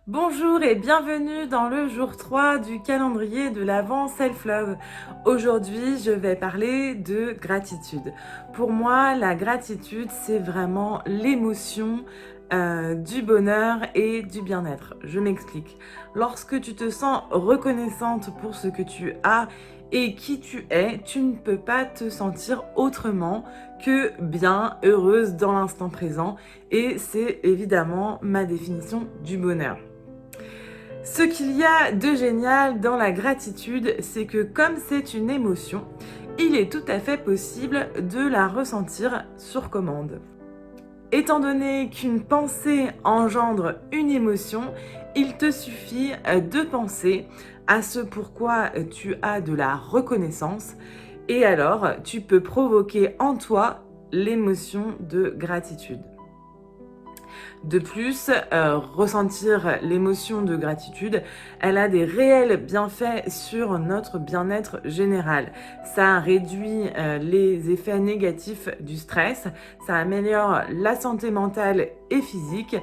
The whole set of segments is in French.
Bonjour et bienvenue dans le jour 3 du calendrier de l'Avent Self-Love. Aujourd'hui, je vais parler de gratitude. Pour moi, la gratitude, c'est vraiment l'émotion du bonheur et du bien-être. Je m'explique. Lorsque tu te sens reconnaissante pour ce que tu as et qui tu es, tu ne peux pas te sentir autrement que bien, heureuse dans l'instant présent. Et c'est évidemment ma définition du bonheur. Ce qu'il y a de génial dans la gratitude, c'est que comme c'est une émotion, il est tout à fait possible de la ressentir sur commande. Étant donné qu'une pensée engendre une émotion, il te suffit de penser à ce pourquoi tu as de la reconnaissance et alors tu peux provoquer en toi l'émotion de gratitude. De plus, ressentir l'émotion de gratitude, elle a des réels bienfaits sur notre bien-être général. Ça réduit les effets négatifs du stress, ça améliore la santé mentale et physique,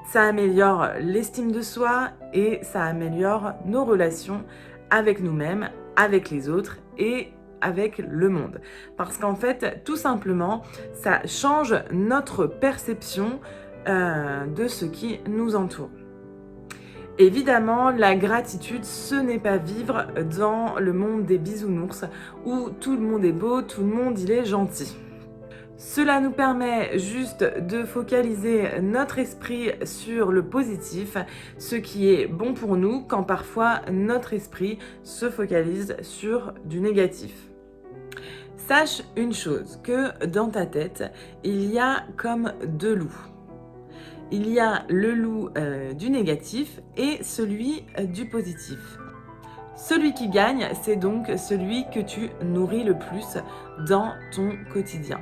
ça améliore l'estime de soi et ça améliore nos relations avec nous-mêmes, avec les autres et avec le monde. Parce qu'en fait, tout simplement, ça change notre perception de ce qui nous entoure. Évidemment, la gratitude, ce n'est pas vivre dans le monde des bisounours où tout le monde est beau, tout le monde il est gentil. Cela nous permet juste de focaliser notre esprit sur le positif, ce qui est bon pour nous quand parfois notre esprit se focalise sur du négatif. Sache une chose, que dans ta tête, il y a comme deux loups. Il y a le loup du négatif et celui du positif. Celui qui gagne, c'est donc celui que tu nourris le plus dans ton quotidien.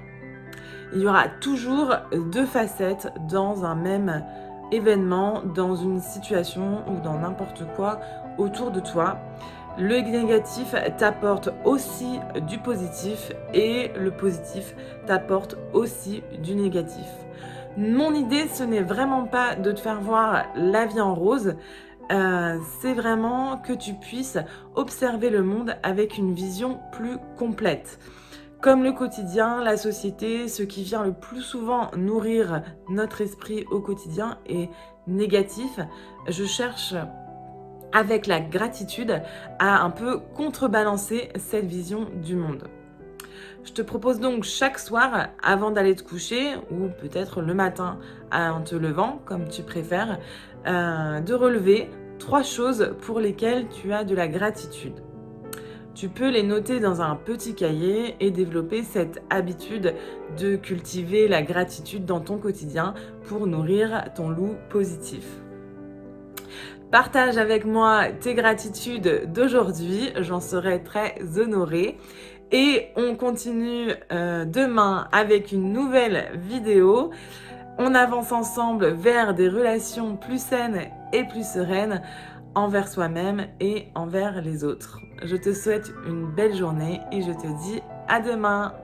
Il y aura toujours deux facettes dans un même événement, dans une situation ou dans n'importe quoi autour de toi. Le négatif t'apporte aussi du positif et le positif t'apporte aussi du négatif. Mon idée, ce n'est vraiment pas de te faire voir la vie en rose, c'est vraiment que tu puisses observer le monde avec une vision plus complète. Comme le quotidien, la société, ce qui vient le plus souvent nourrir notre esprit au quotidien est négatif, je cherche avec la gratitude à un peu contrebalancer cette vision du monde. Je te propose donc chaque soir, avant d'aller te coucher, ou peut-être le matin en te levant, comme tu préfères, de relever 3 choses pour lesquelles tu as de la gratitude. Tu peux les noter dans un petit cahier et développer cette habitude de cultiver la gratitude dans ton quotidien pour nourrir ton loup positif. Partage avec moi tes gratitudes d'aujourd'hui, j'en serai très honorée. Et on continue demain avec une nouvelle vidéo. On avance ensemble vers des relations plus saines et plus sereines envers soi-même et envers les autres. Je te souhaite une belle journée et je te dis à demain.